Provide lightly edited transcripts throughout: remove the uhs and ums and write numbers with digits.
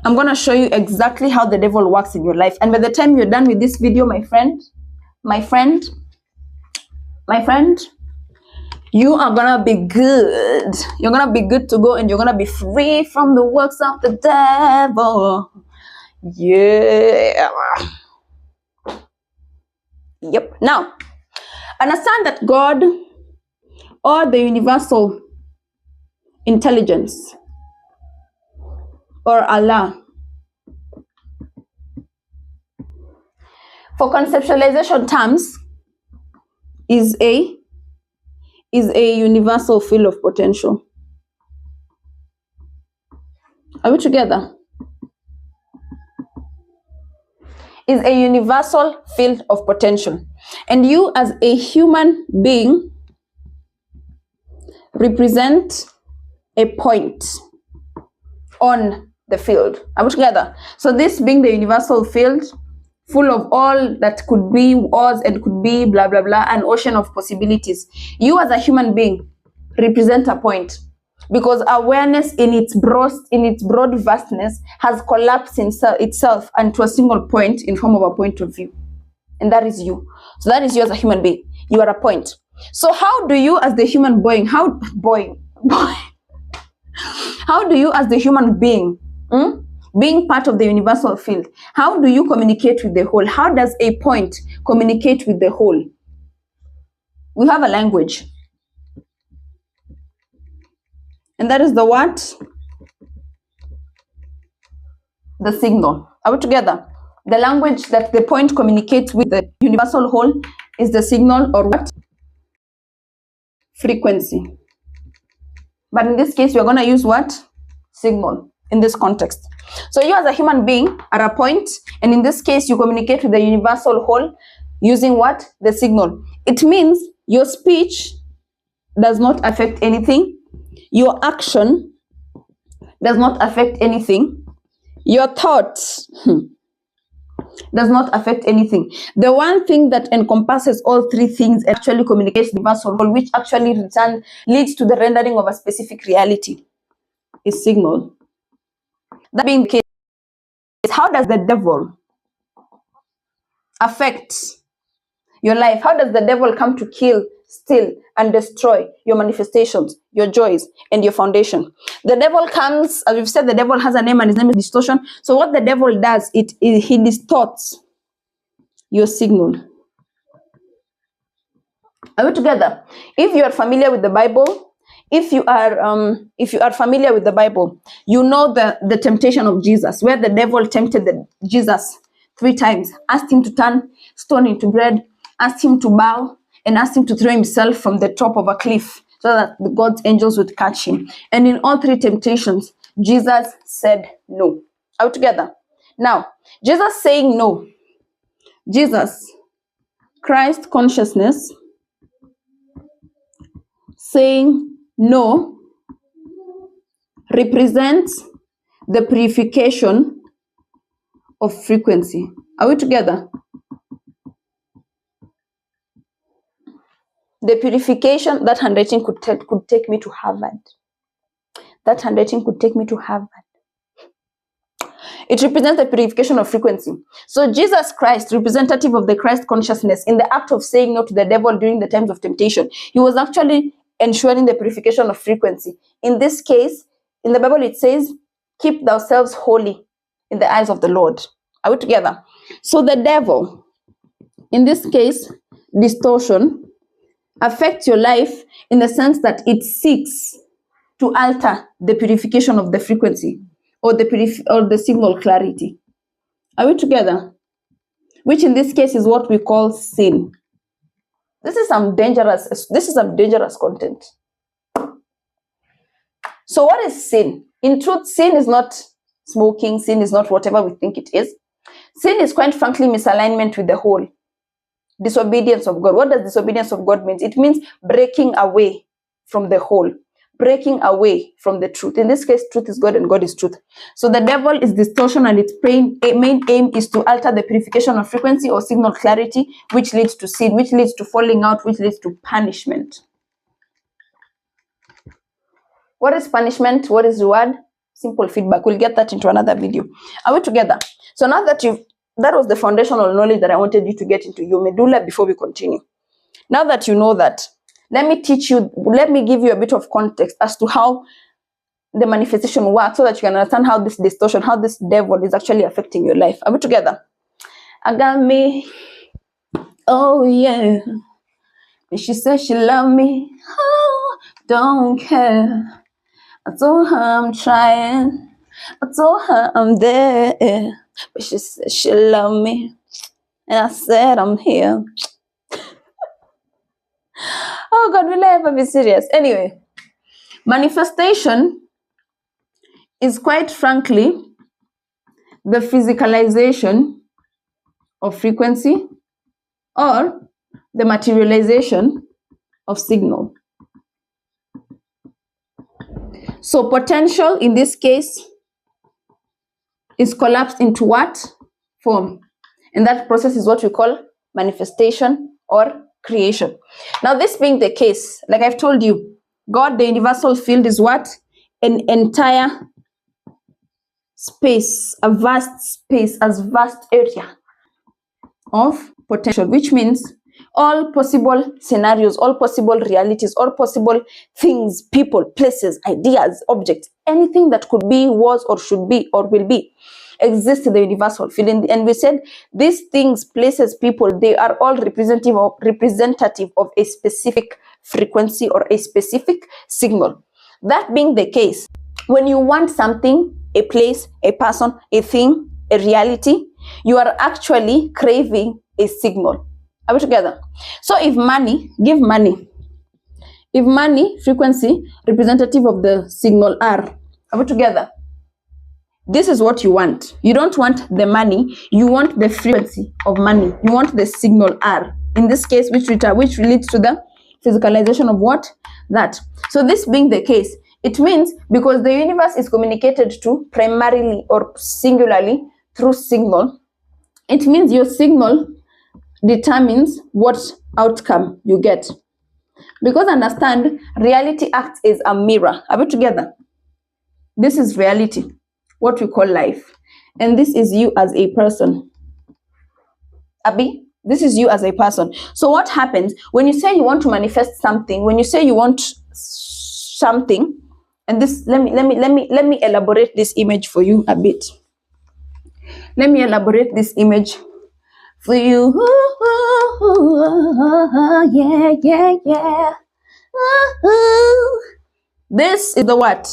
I'm going to show you exactly how the devil works in your life. And by the time you're done with this video, my friend, you are going to be good. You're going to be good to go, and you're going to be free from the works of the devil. Yeah. Yep. Now, understand that God, or the universal intelligence, or Allah, for conceptualization terms, is a universal field of potential. Are we together? Is a universal field of potential. And you as a human being represent a point on the field. Are we together? So this being the universal field, full of all that could be, was, and could be, blah, blah, blah, an ocean of possibilities. You as a human being represent a point, because awareness in its broad vastness has collapsed itself into a single point in form of a point of view. And that is you. So that is you as a human being. You are a point. So how do you as the human being, how do you as the human being, being part of the universal field, how do you communicate with the whole? How does a point communicate with the whole? We have a language. And that is the what? The signal. Are we together? The language that the point communicates with the universal whole is the signal, or what? Frequency. But in this case, we are going to use what? Signal in this context. So you as a human being are a point, and in this case, you communicate with the universal whole using what? The signal. It means your speech does not affect anything. Your action does not affect anything. Your thoughts does not affect anything. The one thing that encompasses all three things actually communicates the universal whole, which actually leads to the rendering of a specific reality, is signal. That being the case, how does the devil affect your life? How does the devil come to kill, steal, and destroy your manifestations, your joys, and your foundation? The devil comes, as we've said, the devil has a name, and his name is distortion. So what the devil does, he distorts your signal. Are we together? If you are familiar with the Bible, if you are familiar with the Bible, you know the temptation of Jesus, where the devil tempted Jesus 3 times, asked him to turn stone into bread, asked him to bow, and asked him to throw himself from the top of a cliff so that God's angels would catch him. And in all 3 temptations, Jesus said no. Are we together? Now, Jesus saying no, Jesus, Christ consciousness, saying no represents the purification of frequency. Are we together? The purification, that handwriting could take me to Harvard. That handwriting could take me to Harvard. It represents the purification of frequency. So Jesus Christ, representative of the Christ consciousness, in the act of saying no to the devil during the times of temptation, he was actually ensuring the purification of frequency. In this case, in the Bible it says, keep thyself holy in the eyes of the Lord. Are we together? So the devil, in this case, distortion, affects your life in the sense that it seeks to alter the purification of the frequency, or the signal clarity. Are we together? Which in this case is what we call sin. This is some dangerous content. So what is sin? In truth, sin is not smoking, sin is not whatever we think it is. Sin is, quite frankly, misalignment with the whole. Disobedience of God. What does disobedience of God mean? It means breaking away from the whole, breaking away from the truth. In this case, truth is God and God is truth. So the devil is distortion, and its main aim is to alter the purification of frequency or signal clarity, which leads to sin, which leads to falling out, which leads to punishment. What is punishment? What is reward? Simple feedback. We'll get that into another video. Are we together? So now that that was the foundational knowledge that I wanted you to get into your medulla before we continue. Now that you know that, let me give you a bit of context as to how the manifestation works, so that you can understand how this distortion, how this devil is actually affecting your life. Are we together? I got me. Oh yeah. She said she loved me. Oh, don't care. I told her I'm trying. I told her I'm there. But she said she loved me. And I said I'm here. Oh God, will I ever be serious? Anyway, manifestation is quite frankly the physicalization of frequency or the materialization of signal. So potential in this case is collapsed into what? Form. And that process is what we call manifestation or creation. Now, this being the case, like I've told you, God, the universal field, is what? An entire space, a vast space, a vast area of potential, which means all possible scenarios, all possible realities, all possible things, people, places, ideas, objects, anything that could be, was, or should be, or will be, exists in the universal field. And we said these things, places, people, they are all representative of a specific frequency or a specific signal. That being the case, when you want something, a place, a person, a thing, a reality, you are actually craving a signal. Are we together? So if money, give money. If money, frequency, representative of the signal R. Are we together? This is what you want. You don't want the money, you want the frequency of money. You want the signal R. In this case, which relates to the physicalization of what? That. So this being the case, it means because the universe is communicated to primarily or singularly through signal, it means your signal determines what outcome you get. Because understand, reality acts as a mirror. Are we together? This is reality, what we call life. And this is you as a person. Abi, this is you as a person. So what happens when you say you want to manifest something, when you say you want something, and this, let me elaborate this image for you a bit. Let me elaborate this image for you. Yeah. This is the what?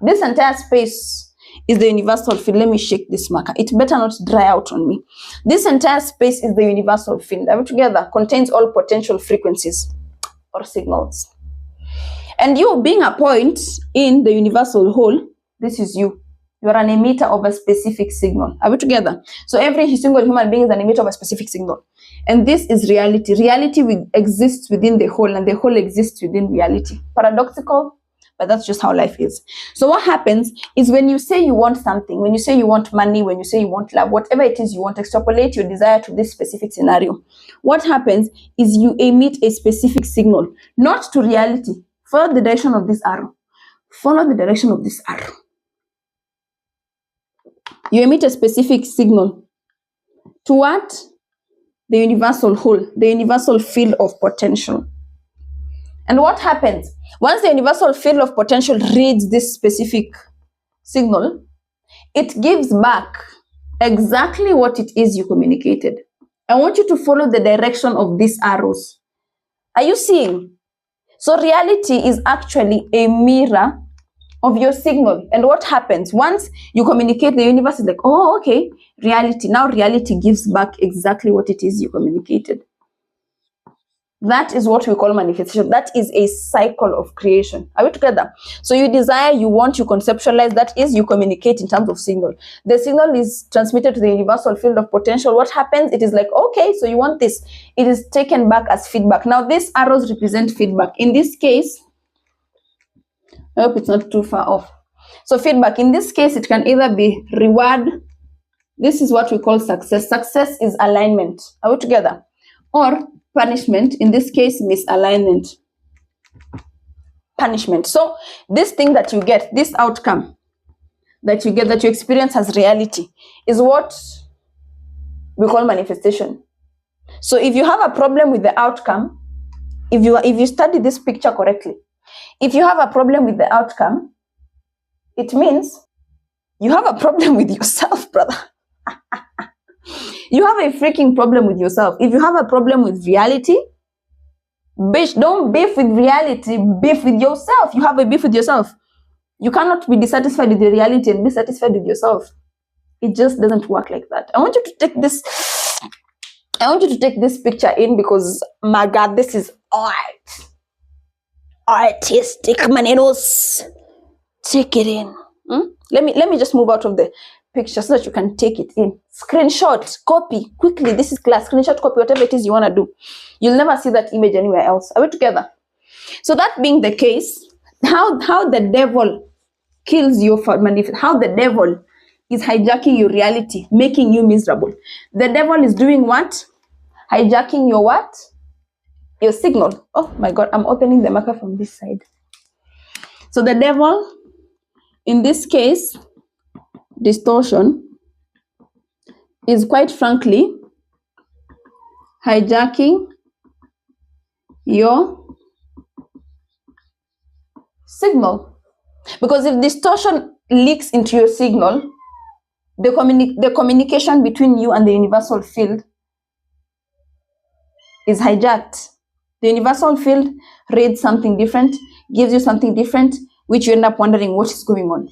This entire space is the universal field. Let me shake this marker. It better not dry out on me. This entire space is the universal field. Are we together? Contains all potential frequencies or signals. And you being a point in the universal whole, this is you. You are an emitter of a specific signal. Are we together? So every single human being is an emitter of a specific signal. And this is reality. Reality exists within the whole, and the whole exists within reality. Paradoxical, but that's just how life is. So what happens is when you say you want something, when you say you want money, when you say you want love, whatever it is you want, extrapolate your desire to this specific scenario. What happens is you emit a specific signal, not to reality. Follow the direction of this arrow. Follow the direction of this arrow. You emit a specific signal to what? The universal whole, the universal field of potential. And what happens? Once the universal field of potential reads this specific signal, it gives back exactly what it is you communicated. I want you to follow the direction of these arrows. Are you seeing? So reality is actually a mirror of your signal. And what happens? Once you communicate, the universe is like, oh, okay, reality. Now reality gives back exactly what it is you communicated. That is what we call manifestation. That is a cycle of creation. Are we together? So you desire, you want, you conceptualize, that is, you communicate in terms of signal. The signal is transmitted to the universal field of potential. What happens? It is like, okay, so you want this. It is taken back as feedback. Now these arrows represent feedback. In this case, I hope it's not too far off. So feedback, in this case, it can either be reward. This is what we call success. Success is alignment. Are we together? Or punishment, in this case, misalignment. Punishment. So this thing that you get, this outcome, that you get, that you experience as reality, is what we call manifestation. So if you have a problem with the outcome, if you study this picture correctly, if you have a problem with the outcome, it means you have a problem with yourself, brother. You have a freaking problem with yourself. If you have a problem with reality, bitch, don't beef with reality, beef with yourself. You have a beef with yourself. You cannot be dissatisfied with the reality and be satisfied with yourself. It just doesn't work like that. I want you to take this picture in, because my God, this is art. Artistic maneros. Take it in. Let me just move out of the picture so that you can take it in. Screenshot, copy quickly. This is class. Screenshot, copy, whatever it is you want to do. You'll never see that image anywhere else. Are we together? So that being the case, how the devil kills you for manifest, how the devil is hijacking your reality, making you miserable. The devil is doing what? Hijacking your what? Your signal. Oh my God, I'm opening the marker from this side. So the devil, in this case, distortion, is quite frankly hijacking your signal. Because if distortion leaks into your signal, the communication between you and the universal field is hijacked. The universal field reads something different, gives you something different, which you end up wondering what is going on.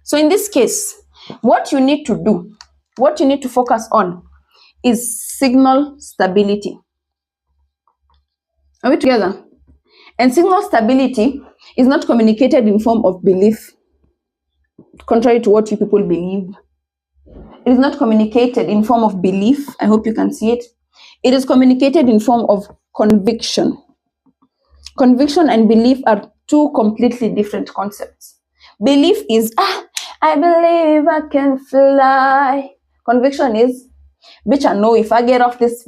So in this case, what you need to do, what you need to focus on is signal stability. Are we together? And signal stability is not communicated in form of belief, contrary to what you people believe. It is not communicated in form of belief. I hope you can see it. It is communicated in form of conviction. Conviction and belief are two completely different concepts. Belief is, I believe I can fly. Conviction is, bitch, I know if I get off this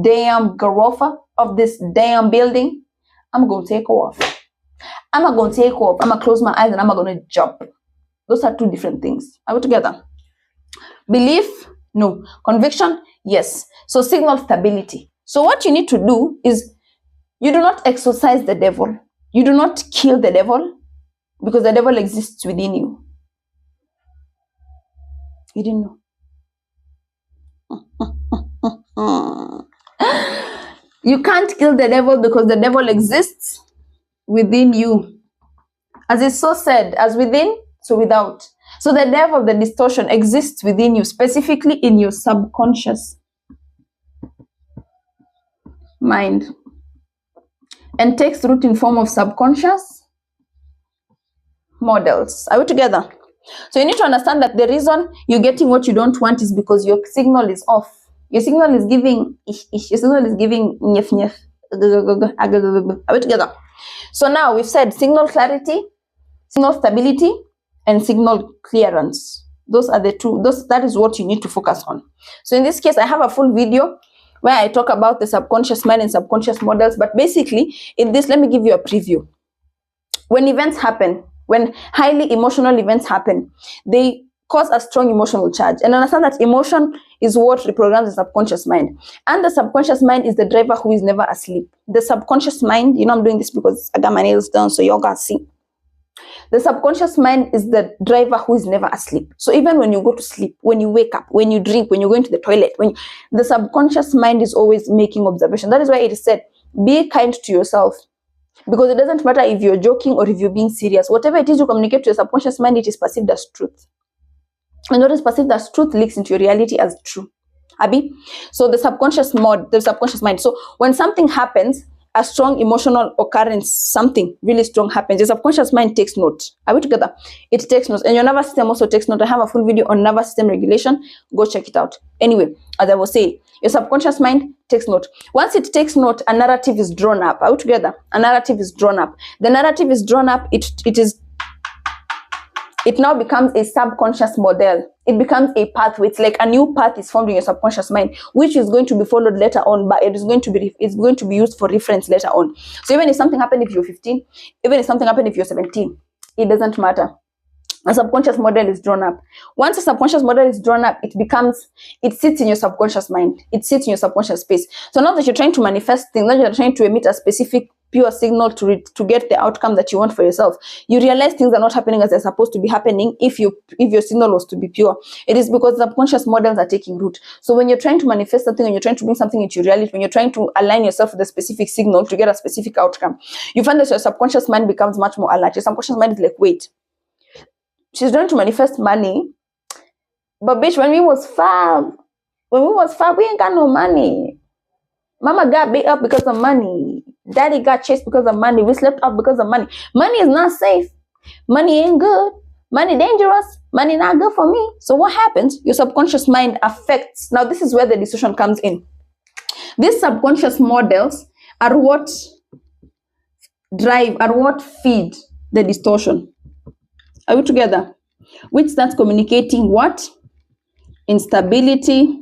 damn garofa, of this damn building, I'm going to take off. I'm not going to take off. I'm going to close my eyes and I'm going to jump. Those are two different things. Are we together? Belief, no. Conviction, yes. So signal stability. So what you need to do is, you do not exorcise the devil. You do not kill the devil, because the devil exists within you. You didn't know. You can't kill the devil because the devil exists within you. As it's so said, as within, so without. So the devil, the distortion, exists within you, specifically in your subconscious mind, and takes root in form of subconscious models. Are we together? So you need to understand that the reason you're getting what you don't want is because your signal is off. Your signal is giving your signal is giving nyef nyef. Are we together? So now we've said signal clarity, signal stability, and signal clearance. Those are the two. That is what you need to focus on. So in this case, I have a full video where I talk about the subconscious mind and subconscious models. But basically, in this, let me give you a preview. When events happen, when highly emotional events happen, they cause a strong emotional charge. And understand that emotion is what reprograms the subconscious mind. And the subconscious mind is the driver who is never asleep. The subconscious mind, you know, I'm doing this because I got my nails done, so you're gonna see. The subconscious mind is the driver who is never asleep. So even when you go to sleep, when you wake up, when you drink, when you go into the toilet, the subconscious mind is always making observation. That is why it is said, be kind to yourself. Because it doesn't matter if you're joking or if you're being serious. Whatever it is you communicate to your subconscious mind, it is perceived as truth. And what is perceived as truth leaks into your reality as true. Abi? So the subconscious mind. So when something happens, a strong emotional occurrence, something really strong happens, your subconscious mind takes note. Are we together? It takes notes. And your nervous system also takes note. I have a full video on nervous system regulation. Go check it out. Anyway, as I was saying, your subconscious mind takes note. Once it takes note, a narrative is drawn up. Are we together? A narrative is drawn up. The narrative is drawn up. It now becomes a subconscious model. It becomes a pathway. It's like a new path is formed in your subconscious mind, which is going to be followed later on, but it's going to be used for reference later on. So even if something happened if you're 15, even if something happened if you're 17, it doesn't matter. a subconscious model is drawn up. Once a subconscious model is drawn up, it sits in your subconscious mind. It sits in your subconscious space. So now that you're trying to manifest things, now you're trying to emit a specific pure signal to get the outcome that you want for yourself, you realize things are not happening as they're supposed to be happening. If your signal was to be pure, it is because subconscious models are taking root. So when you're trying to manifest something, when you're trying to bring something into reality, when you're trying to align yourself with a specific signal to get a specific outcome, you find that your subconscious mind becomes much more alert. Your subconscious mind is like, wait, she's trying to manifest money, but bitch, when we was five, we ain't got no money. Mama got beat up because of money. Daddy got chased because of money. We slept up because of money. Money is not safe. Money ain't good. Money dangerous. Money not good for me. So what happens? Your subconscious mind affects. Now this is where the distortion comes in. These subconscious models are what feed the distortion. Are we together? Which starts communicating what? Instability,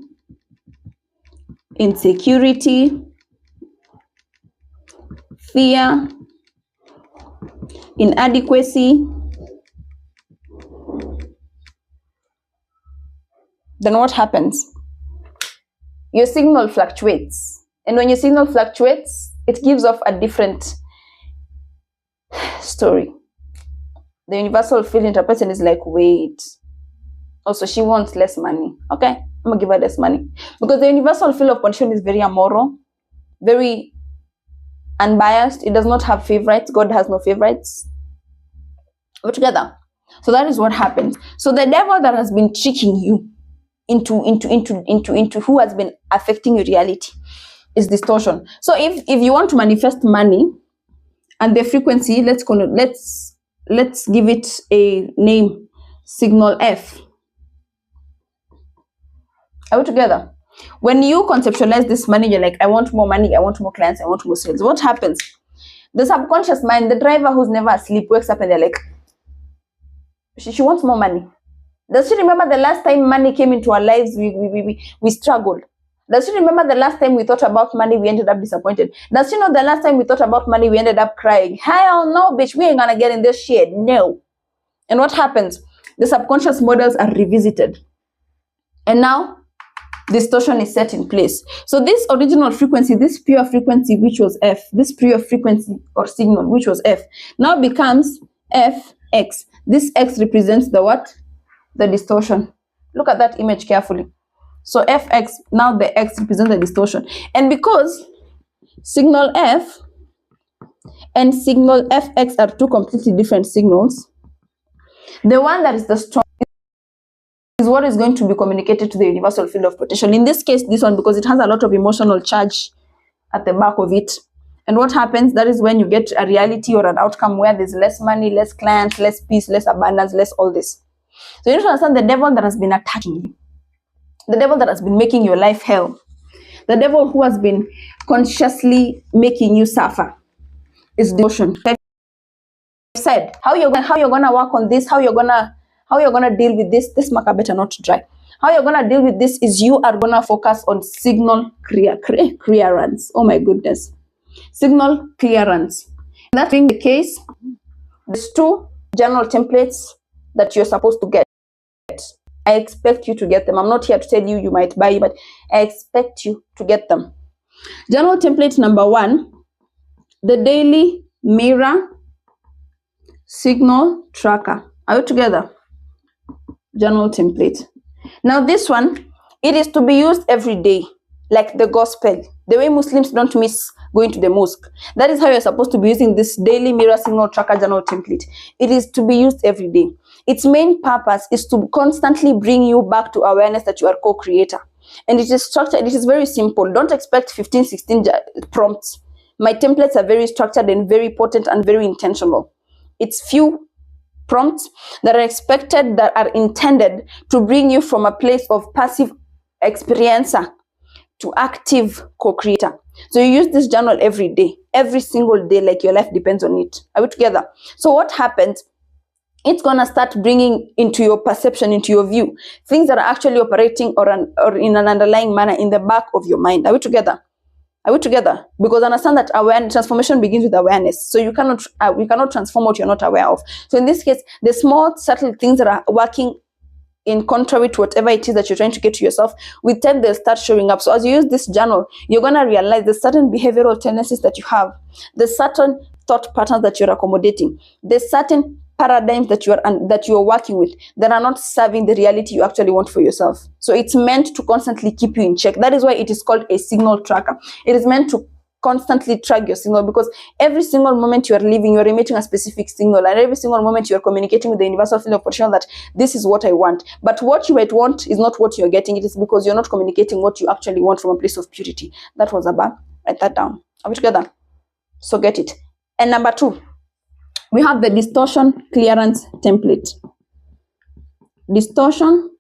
insecurity, fear, inadequacy. Then what happens? Your signal fluctuates. And when your signal fluctuates, it gives off a different story. The universal field interpretation is like, wait, also she wants less money. Okay, I'm gonna give her less money. Because the universal field of condition is very amoral, very unbiased. It does not have favorites. God has no favorites. We're together. So that is what happens. So the devil that has been tricking you into who has been affecting your reality is distortion. So if you want to manifest money and the frequency, let's give it a name, signal F. Are we together? When you conceptualize this money, you're like, I want more money, I want more clients, I want more sales. What happens? The subconscious mind, the driver who's never asleep, wakes up and they're like, she wants more money. Does she remember the last time money came into our lives, we struggled? Does she remember the last time we thought about money, we ended up disappointed? Does she know the last time we thought about money, we ended up crying? Hell no, bitch, we ain't gonna get in this shit, no. And what happens? The subconscious models are revisited. And now, distortion is set in place. So this original frequency, this pure frequency, which was F, this pure frequency or signal, which was F, now becomes Fx. This X represents the what? The distortion. Look at that image carefully. So Fx, now the X represents the distortion. And because signal F and signal Fx are two completely different signals, the one that is the strong is what is going to be communicated to the universal field of potential. In this case, this one, because it has a lot of emotional charge at the back of it. And what happens, that is when you get a reality or an outcome where there's less money, less clients, less peace, less abundance, less all this. So you need to understand the devil that has been attacking you, the devil that has been making your life hell, the devil who has been consciously making you suffer is distortion. I've said how you're gonna work on this, how you're gonna deal with this. This marker better not dry. How you're gonna deal with this is you are gonna focus on signal clearance. Oh my goodness, signal clearance. That being the case, there's two general templates that you're supposed to get. I expect you to get them. I'm not here to tell you might buy, but I expect you to get them. General template number 1, the daily mirror signal tracker. Are you together? General template. Now this one, it is to be used every day, like the gospel. The way Muslims don't miss going to the mosque. That is how you're supposed to be using this daily mirror signal tracker general template. It is to be used every day. Its main purpose is to constantly bring you back to awareness that you are co-creator. And it is structured, it is very simple. Don't expect 15, 16 prompts. My templates are very structured and very potent and very intentional. It's few prompts that are expected, that are intended to bring you from a place of passive experiencer to active co-creator. So you use this journal every day, every single day, like your life depends on it. Are we together? So what happens? It's gonna start bringing into your perception, into your view, things that are actually operating or in an underlying manner in the back of your mind. Are we together? Are we together? Because understand that awareness, transformation begins with awareness. So you cannot, we cannot transform what you're not aware of. So in this case, the small subtle things that are working in contrary to whatever it is that you're trying to get to yourself, with time they'll start showing up. So as you use this journal, you're going to realize the certain behavioral tendencies that you have, the certain thought patterns that you're accommodating, the certain paradigms that you are working with that are not serving the reality you actually want for yourself. So it's meant to constantly keep you in check. That is why it is called a signal tracker. It is meant to constantly track your signal, because every single moment you are living, you are emitting a specific signal, and every single moment you are communicating with the universal field of potential that this is what I want. But what you might want is not what you're getting. It is because you're not communicating what you actually want from a place of purity. That was about. Write that down. Are we together? So get it. And number 2, we have the distortion clearance template. Distortion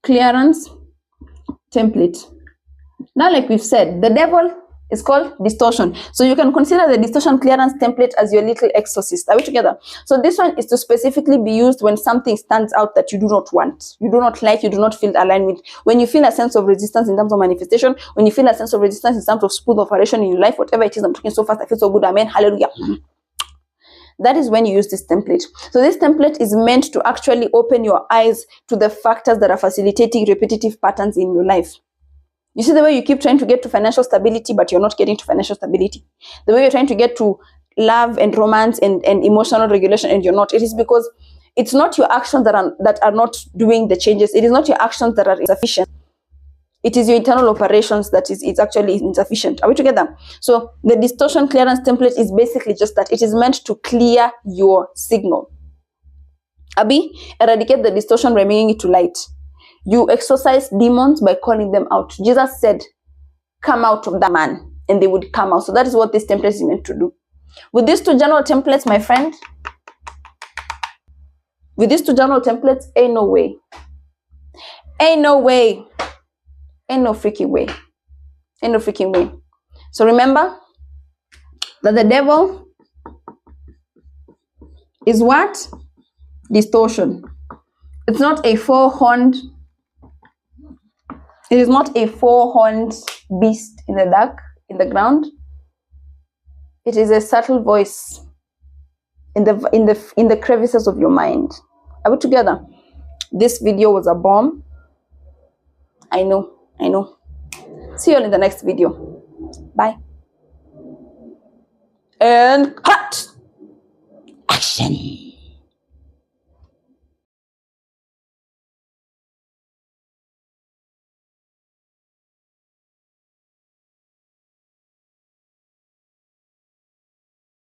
clearance template. Now, like we've said, the devil is called distortion. So you can consider the distortion clearance template as your little exorcist. Are we together? So this one is to specifically be used when something stands out that you do not want, you do not like, you do not feel aligned with. When you feel a sense of resistance in terms of manifestation, when you feel a sense of resistance in terms of smooth operation in your life, whatever it is. I'm talking so fast, I feel so good. Amen. Hallelujah. That is when you use this template. So this template is meant to actually open your eyes to the factors that are facilitating repetitive patterns in your life. You see the way you keep trying to get to financial stability, but you're not getting to financial stability. The way you're trying to get to love and romance and emotional regulation, and you're not. It is because it's not your actions that are not doing the changes. It is not your actions that are insufficient. It is your internal operations that is actually insufficient. Are we together? So the distortion clearance template is basically just that. It is meant to clear your signal. Abi, eradicate the distortion by bringing it to light. You exorcise demons by calling them out. Jesus said, come out of that man, and they would come out. So that is what this template is meant to do. With these 2 journal templates, my friend, with these 2 journal templates, ain't no way. Ain't no way. Ain't no freaking way. Ain't no freaking way. So remember that the devil is what? Distortion. It's not a 4-horned. It is not a 4-horned beast in the dark, in the ground. It is a subtle voice in the crevices of your mind. Are we together? This video was a bomb. I know. See you all in the next video. Bye. And cut. Action.